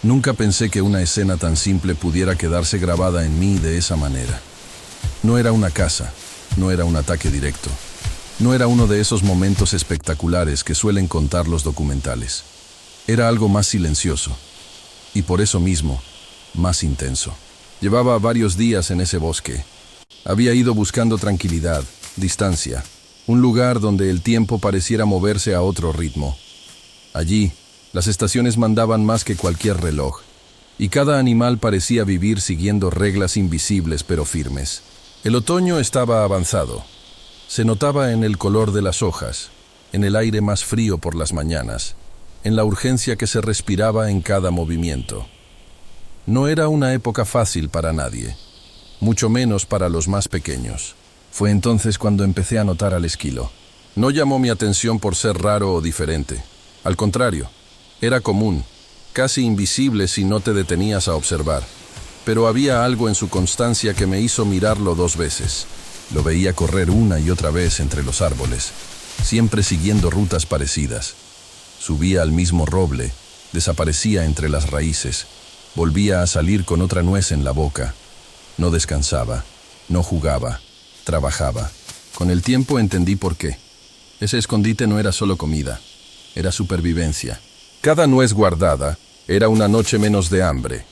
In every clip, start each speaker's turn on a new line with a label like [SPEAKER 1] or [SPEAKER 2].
[SPEAKER 1] Nunca pensé que una escena tan simple pudiera quedarse grabada en mí de esa manera. No era una caza, no era un ataque directo, no era uno de esos momentos espectaculares que suelen contar los documentales. Era algo más silencioso, y por eso mismo, más intenso. Llevaba varios días en ese bosque. Había ido buscando tranquilidad, distancia, un lugar donde el tiempo pareciera moverse a otro ritmo. Allí, las estaciones mandaban más que cualquier reloj, y cada animal parecía vivir siguiendo reglas invisibles pero firmes. El otoño estaba avanzado. Se notaba en el color de las hojas, en el aire más frío por las mañanas, en la urgencia que se respiraba en cada movimiento. No era una época fácil para nadie, mucho menos para los más pequeños. Fue entonces cuando empecé a notar al esquilo. No llamó mi atención por ser raro o diferente. Al contrario, era común, casi invisible si no te detenías a observar. Pero había algo en su constancia que me hizo mirarlo 2 veces. Lo veía correr una y otra vez entre los árboles, siempre siguiendo rutas parecidas. Subía al mismo roble, desaparecía entre las raíces, volvía a salir con otra nuez en la boca. No descansaba, no jugaba, trabajaba. Con el tiempo entendí por qué. Ese escondite no era solo comida, era supervivencia. Cada nuez guardada era una noche menos de hambre.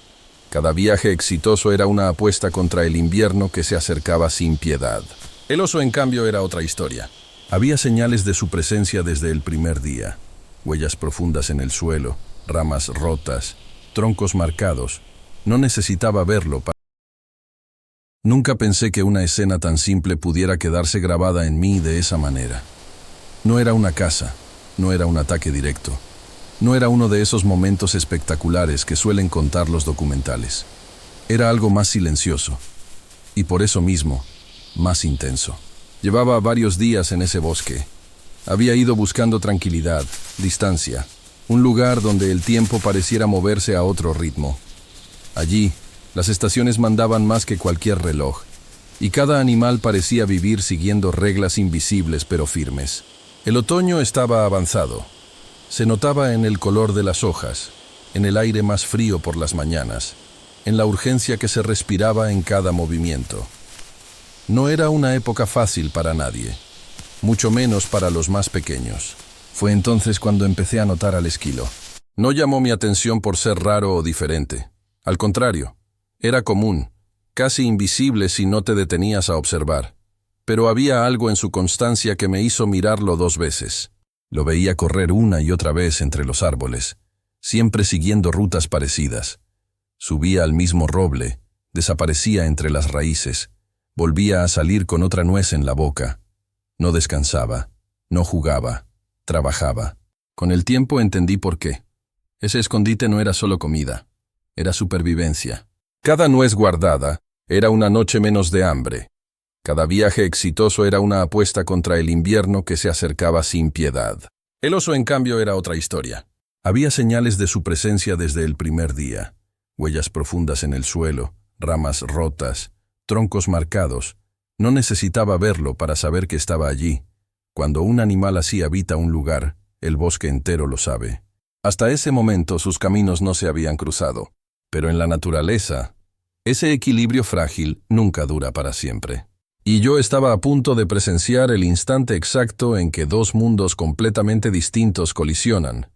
[SPEAKER 1] Cada viaje exitoso era una apuesta contra el invierno que se acercaba sin piedad. El oso, en cambio, era otra historia. Había señales de su presencia desde el primer día. Huellas profundas en el suelo, ramas rotas, troncos marcados. No necesitaba verlo para... Nunca pensé que una escena tan simple pudiera quedarse grabada en mí de esa manera. No era una caza, no era un ataque directo. No era uno de esos momentos espectaculares que suelen contar los documentales. Era algo más silencioso, y por eso mismo, más intenso. Llevaba varios días en ese bosque. Había ido buscando tranquilidad, distancia, un lugar donde el tiempo pareciera moverse a otro ritmo. Allí, las estaciones mandaban más que cualquier reloj, y cada animal parecía vivir siguiendo reglas invisibles pero firmes. El otoño estaba avanzado. Se notaba en el color de las hojas, en el aire más frío por las mañanas, en la urgencia que se respiraba en cada movimiento. No era una época fácil para nadie, mucho menos para los más pequeños. Fue entonces cuando empecé a notar al esquilo. No llamó mi atención por ser raro o diferente. Al contrario, era común, casi invisible si no te detenías a observar. Pero había algo en su constancia que me hizo mirarlo 2 veces. Lo veía correr una y otra vez entre los árboles, siempre siguiendo rutas parecidas. Subía al mismo roble, desaparecía entre las raíces, volvía a salir con otra nuez en la boca. No descansaba, no jugaba, trabajaba. Con el tiempo entendí por qué. Ese escondite no era solo comida, era supervivencia. Cada nuez guardada era una noche menos de hambre. Cada viaje exitoso era una apuesta contra el invierno que se acercaba sin piedad. El oso, en cambio, era otra historia. Había señales de su presencia desde el primer día. Huellas profundas en el suelo, ramas rotas, troncos marcados. No necesitaba verlo para saber que estaba allí. Cuando un animal así habita un lugar, el bosque entero lo sabe. Hasta ese momento sus caminos no se habían cruzado. Pero en la naturaleza, ese equilibrio frágil nunca dura para siempre. Y yo estaba a punto de presenciar el instante exacto en que 2 mundos completamente distintos colisionan.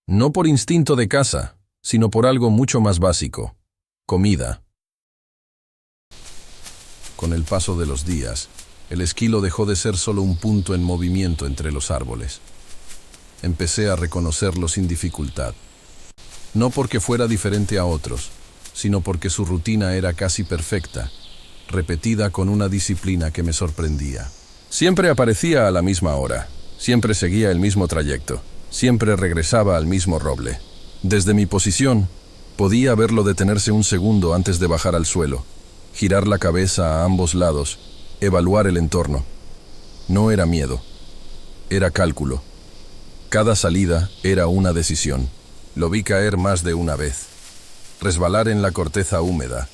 [SPEAKER 1] No por instinto de caza, sino por algo mucho más básico: comida. Con el paso de los días, el esquilo dejó de ser solo un punto en movimiento entre los árboles. Empecé a reconocerlo sin dificultad. No porque fuera diferente a otros, sino porque su rutina era casi perfecta, repetida con una disciplina que me sorprendía. Siempre aparecía a la misma hora, siempre seguía el mismo trayecto, siempre regresaba al mismo roble. Desde mi posición, podía verlo detenerse un segundo antes de bajar al suelo, girar la cabeza a ambos lados, evaluar el entorno. No era miedo, era cálculo. Cada salida era una decisión. Lo vi caer más de una vez, resbalar en la corteza húmeda,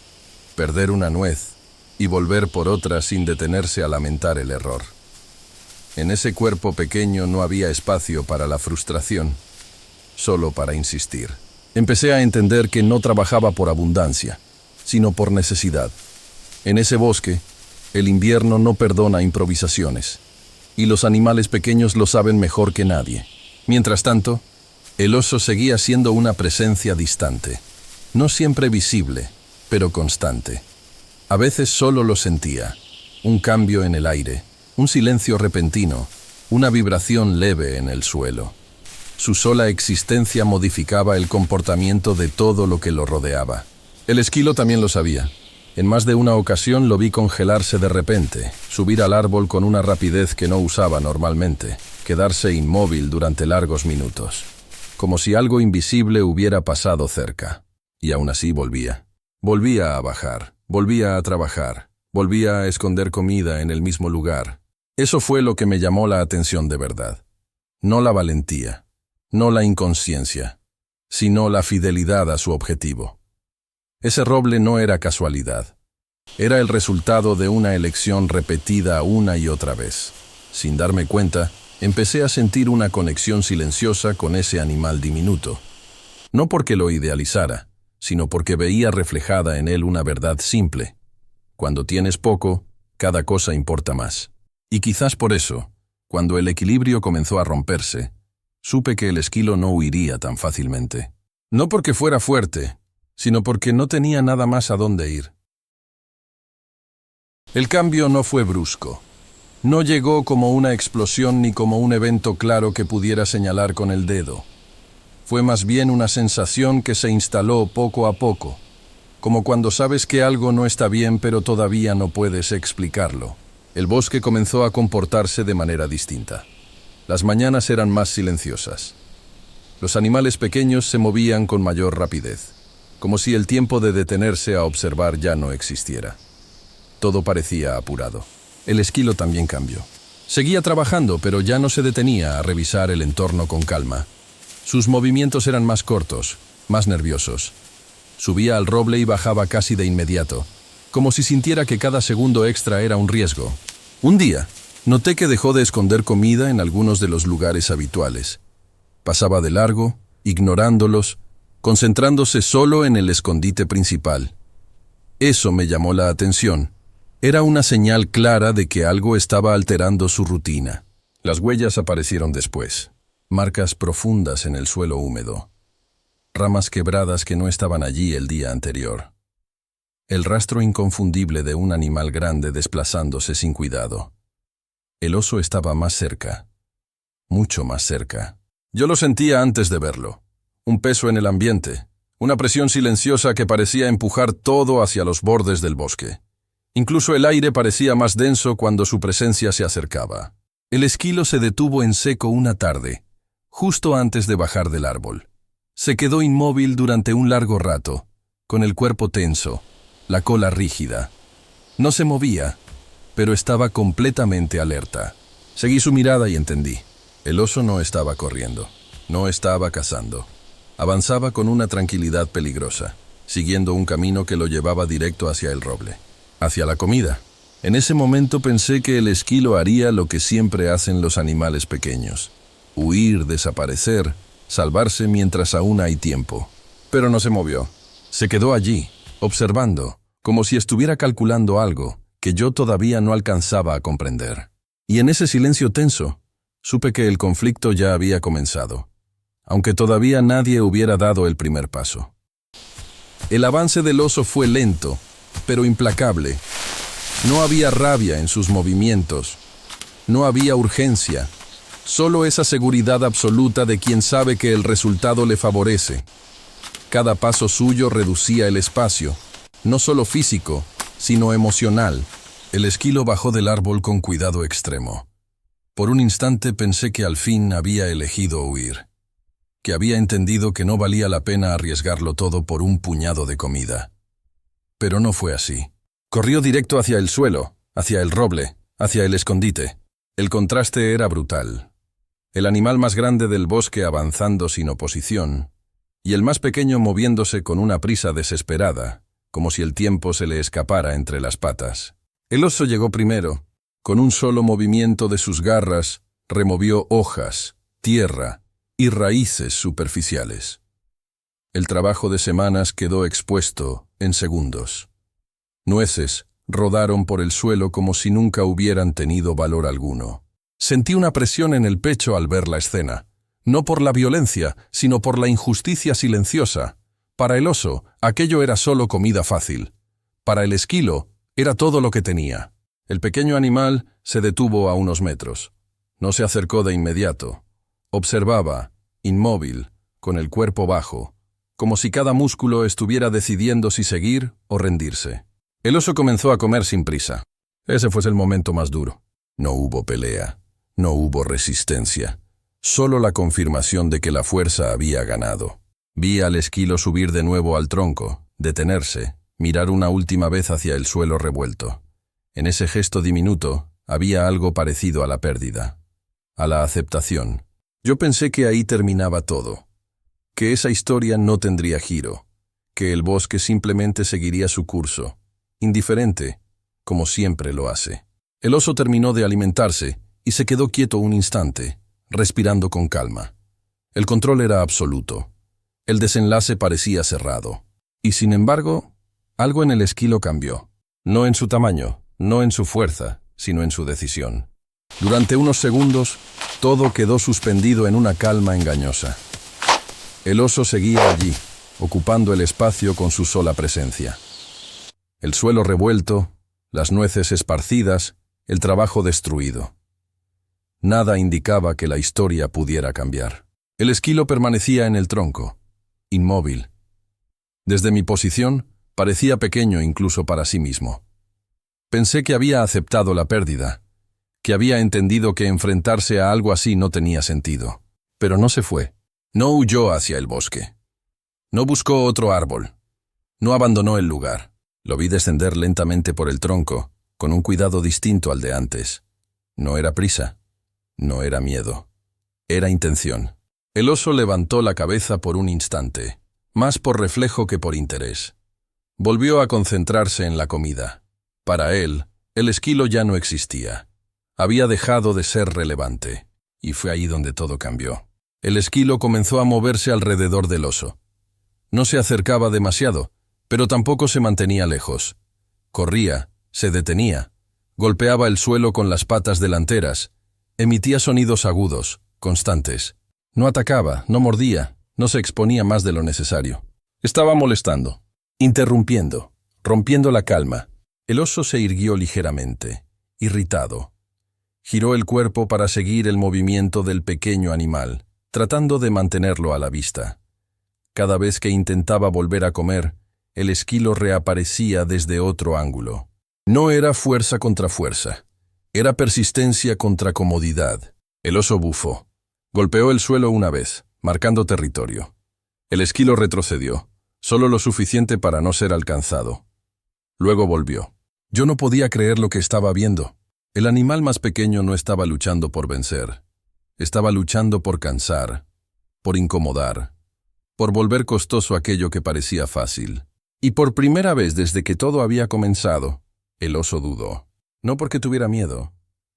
[SPEAKER 1] perder una nuez, y volver por otra sin detenerse a lamentar el error. En ese cuerpo pequeño no había espacio para la frustración, solo para insistir. Empecé a entender que no trabajaba por abundancia, sino por necesidad. En ese bosque, el invierno no perdona improvisaciones, y los animales pequeños lo saben mejor que nadie. Mientras tanto, el oso seguía siendo una presencia distante, no siempre visible, pero constante. A veces solo lo sentía, un cambio en el aire, un silencio repentino, una vibración leve en el suelo. Su sola existencia modificaba el comportamiento de todo lo que lo rodeaba. El esquilo también lo sabía. En más de una ocasión lo vi congelarse de repente, subir al árbol con una rapidez que no usaba normalmente, quedarse inmóvil durante largos minutos, como si algo invisible hubiera pasado cerca. Y aún así volvía. Volvía a bajar, volvía a trabajar, volvía a esconder comida en el mismo lugar. Eso fue lo que me llamó la atención de verdad. No la valentía, no la inconsciencia, sino la fidelidad a su objetivo. Ese roble no era casualidad. Era el resultado de una elección repetida una y otra vez. Sin darme cuenta, empecé a sentir una conexión silenciosa con ese animal diminuto. No porque lo idealizara, sino porque veía reflejada en él una verdad simple. Cuando tienes poco, cada cosa importa más. Y quizás por eso, cuando el equilibrio comenzó a romperse, supe que el esquilo no huiría tan fácilmente. No porque fuera fuerte, sino porque no tenía nada más a dónde ir. El cambio no fue brusco. No llegó como una explosión ni como un evento claro que pudiera señalar con el dedo. Fue más bien una sensación que se instaló poco a poco, como cuando sabes que algo no está bien pero todavía no puedes explicarlo. El bosque comenzó a comportarse de manera distinta. Las mañanas eran más silenciosas. Los animales pequeños se movían con mayor rapidez, como si el tiempo de detenerse a observar ya no existiera. Todo parecía apurado. El esquilo también cambió. Seguía trabajando, pero ya no se detenía a revisar el entorno con calma. Sus movimientos eran más cortos, más nerviosos. Subía al roble y bajaba casi de inmediato, como si sintiera que cada segundo extra era un riesgo. Un día, noté que dejó de esconder comida en algunos de los lugares habituales. Pasaba de largo, ignorándolos, concentrándose solo en el escondite principal. Eso me llamó la atención. Era una señal clara de que algo estaba alterando su rutina. Las huellas aparecieron después, marcas profundas en el suelo húmedo, ramas quebradas que no estaban allí el día anterior. El rastro inconfundible de un animal grande desplazándose sin cuidado. El oso estaba más cerca, mucho más cerca. Yo lo sentía antes de verlo. Un peso en el ambiente, una presión silenciosa que parecía empujar todo hacia los bordes del bosque. Incluso el aire parecía más denso cuando su presencia se acercaba. El esquilo se detuvo en seco una tarde, justo antes de bajar del árbol. Se quedó inmóvil durante un largo rato, con el cuerpo tenso, la cola rígida. No se movía, pero estaba completamente alerta. Seguí su mirada y entendí. El oso no estaba corriendo, no estaba cazando. Avanzaba con una tranquilidad peligrosa, siguiendo un camino que lo llevaba directo hacia el roble, hacia la comida. En ese momento pensé que el esquilo haría lo que siempre hacen los animales pequeños: huir, desaparecer, salvarse mientras aún hay tiempo. Pero no se movió. Se quedó allí, observando, como si estuviera calculando algo que yo todavía no alcanzaba a comprender. Y en ese silencio tenso, supe que el conflicto ya había comenzado, aunque todavía nadie hubiera dado el primer paso. El avance del oso fue lento, pero implacable. No había rabia en sus movimientos, no había urgencia, solo esa seguridad absoluta de quien sabe que el resultado le favorece. Cada paso suyo reducía el espacio, no solo físico, sino emocional. El esquilo bajó del árbol con cuidado extremo. Por un instante pensé que al fin había elegido huir, que había entendido que no valía la pena arriesgarlo todo por un puñado de comida. Pero no fue así. Corrió directo hacia el suelo, hacia el roble, hacia el escondite. El contraste era brutal. El animal más grande del bosque avanzando sin oposición, y el más pequeño moviéndose con una prisa desesperada, como si el tiempo se le escapara entre las patas. El oso llegó primero. Con un solo movimiento de sus garras, removió hojas, tierra y raíces superficiales. El trabajo de semanas quedó expuesto en segundos. Nueces rodaron por el suelo como si nunca hubieran tenido valor alguno. Sentí una presión en el pecho al ver la escena, no por la violencia, sino por la injusticia silenciosa. Para el oso, aquello era solo comida fácil. Para el esquilo, era todo lo que tenía. El pequeño animal se detuvo a unos metros. No se acercó de inmediato. Observaba, inmóvil, con el cuerpo bajo, como si cada músculo estuviera decidiendo si seguir o rendirse. El oso comenzó a comer sin prisa. Ese fue el momento más duro. No hubo pelea, no hubo resistencia, solo la confirmación de que la fuerza había ganado. Vi al esquilo subir de nuevo al tronco, detenerse, mirar una última vez hacia el suelo revuelto. En ese gesto diminuto había algo parecido a la pérdida, a la aceptación. Yo pensé que ahí terminaba todo, que esa historia no tendría giro, que el bosque simplemente seguiría su curso, indiferente, como siempre lo hace. El oso terminó de alimentarse y se quedó quieto un instante, respirando con calma. El control era absoluto. El desenlace parecía cerrado. Y sin embargo, algo en el esquilo cambió. No en su tamaño, no en su fuerza, sino en su decisión. Durante unos segundos, todo quedó suspendido en una calma engañosa. El oso seguía allí, ocupando el espacio con su sola presencia. El suelo revuelto, las nueces esparcidas, el trabajo destruido. Nada indicaba que la historia pudiera cambiar. El esquilo permanecía en el tronco, inmóvil. Desde mi posición, parecía pequeño incluso para sí mismo. Pensé que había aceptado la pérdida, que había entendido que enfrentarse a algo así no tenía sentido. Pero no se fue. No huyó hacia el bosque. No buscó otro árbol. No abandonó el lugar. Lo vi descender lentamente por el tronco, con un cuidado distinto al de antes. No era prisa. No era miedo. Era intención. El oso levantó la cabeza por un instante, más por reflejo que por interés. Volvió a concentrarse en la comida. Para él, el esquilo ya no existía. Había dejado de ser relevante. Y fue ahí donde todo cambió. El esquilo comenzó a moverse alrededor del oso. No se acercaba demasiado, pero tampoco se mantenía lejos. Corría, se detenía, golpeaba el suelo con las patas delanteras, emitía sonidos agudos, constantes. No atacaba, no mordía, no se exponía más de lo necesario. Estaba molestando, interrumpiendo, rompiendo la calma. El oso se irguió ligeramente, irritado. Giró el cuerpo para seguir el movimiento del pequeño animal, tratando de mantenerlo a la vista. Cada vez que intentaba volver a comer, el esquilo reaparecía desde otro ángulo. No era fuerza contra fuerza, era persistencia contra comodidad. El oso bufó. Golpeó el suelo una vez, marcando territorio. El esquilo retrocedió, solo lo suficiente para no ser alcanzado. Luego volvió. Yo no podía creer lo que estaba viendo. El animal más pequeño no estaba luchando por vencer. Estaba luchando por cansar, por incomodar, por volver costoso aquello que parecía fácil. Y por primera vez desde que todo había comenzado, el oso dudó. No porque tuviera miedo,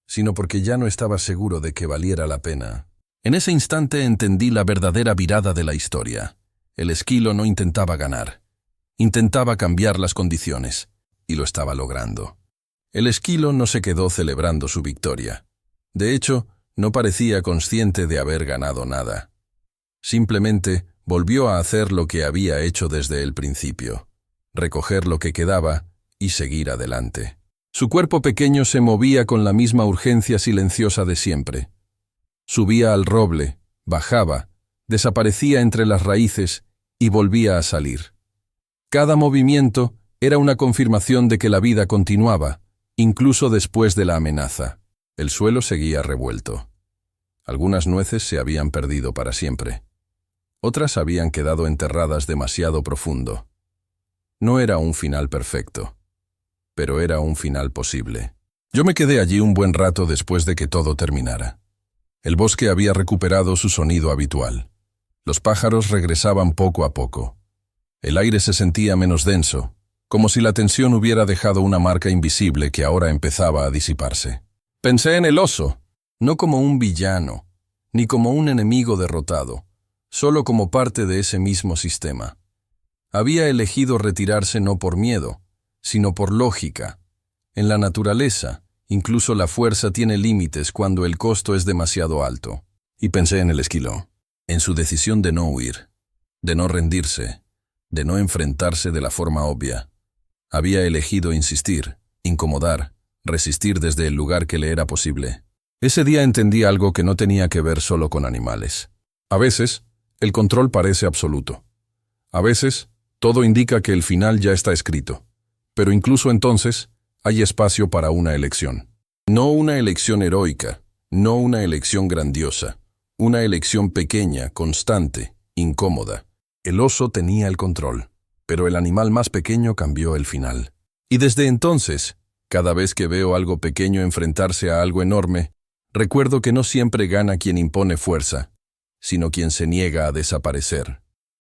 [SPEAKER 1] sino porque ya no estaba seguro de que valiera la pena. En ese instante entendí la verdadera virada de la historia. El esquilo no intentaba ganar. Intentaba cambiar las condiciones, y lo estaba logrando. El esquilo no se quedó celebrando su victoria. De hecho, no parecía consciente de haber ganado nada. Simplemente volvió a hacer lo que había hecho desde el principio, recoger lo que quedaba y seguir adelante. Su cuerpo pequeño se movía con la misma urgencia silenciosa de siempre. Subía al roble, bajaba, desaparecía entre las raíces y volvía a salir. Cada movimiento era una confirmación de que la vida continuaba, incluso después de la amenaza. El suelo seguía revuelto. Algunas nueces se habían perdido para siempre. Otras habían quedado enterradas demasiado profundo. No era un final perfecto, pero era un final posible. Yo me quedé allí un buen rato después de que todo terminara. El bosque había recuperado su sonido habitual. Los pájaros regresaban poco a poco. El aire se sentía menos denso, como si la tensión hubiera dejado una marca invisible que ahora empezaba a disiparse. Pensé en el oso, no como un villano, ni como un enemigo derrotado, solo como parte de ese mismo sistema. Había elegido retirarse no por miedo, sino por lógica. En la naturaleza, incluso la fuerza tiene límites cuando el costo es demasiado alto. Y pensé en el esquilo, en su decisión de no huir, de no rendirse, de no enfrentarse de la forma obvia. Había elegido insistir, incomodar, resistir desde el lugar que le era posible. Ese día entendí algo que no tenía que ver solo con animales. A veces, el control parece absoluto. A veces, todo indica que el final ya está escrito. Pero incluso entonces, hay espacio para una elección. No una elección heroica, no una elección grandiosa. Una elección pequeña, constante, incómoda. El oso tenía el control, pero el animal más pequeño cambió el final. Y desde entonces, cada vez que veo algo pequeño enfrentarse a algo enorme, recuerdo que no siempre gana quien impone fuerza, sino quien se niega a desaparecer.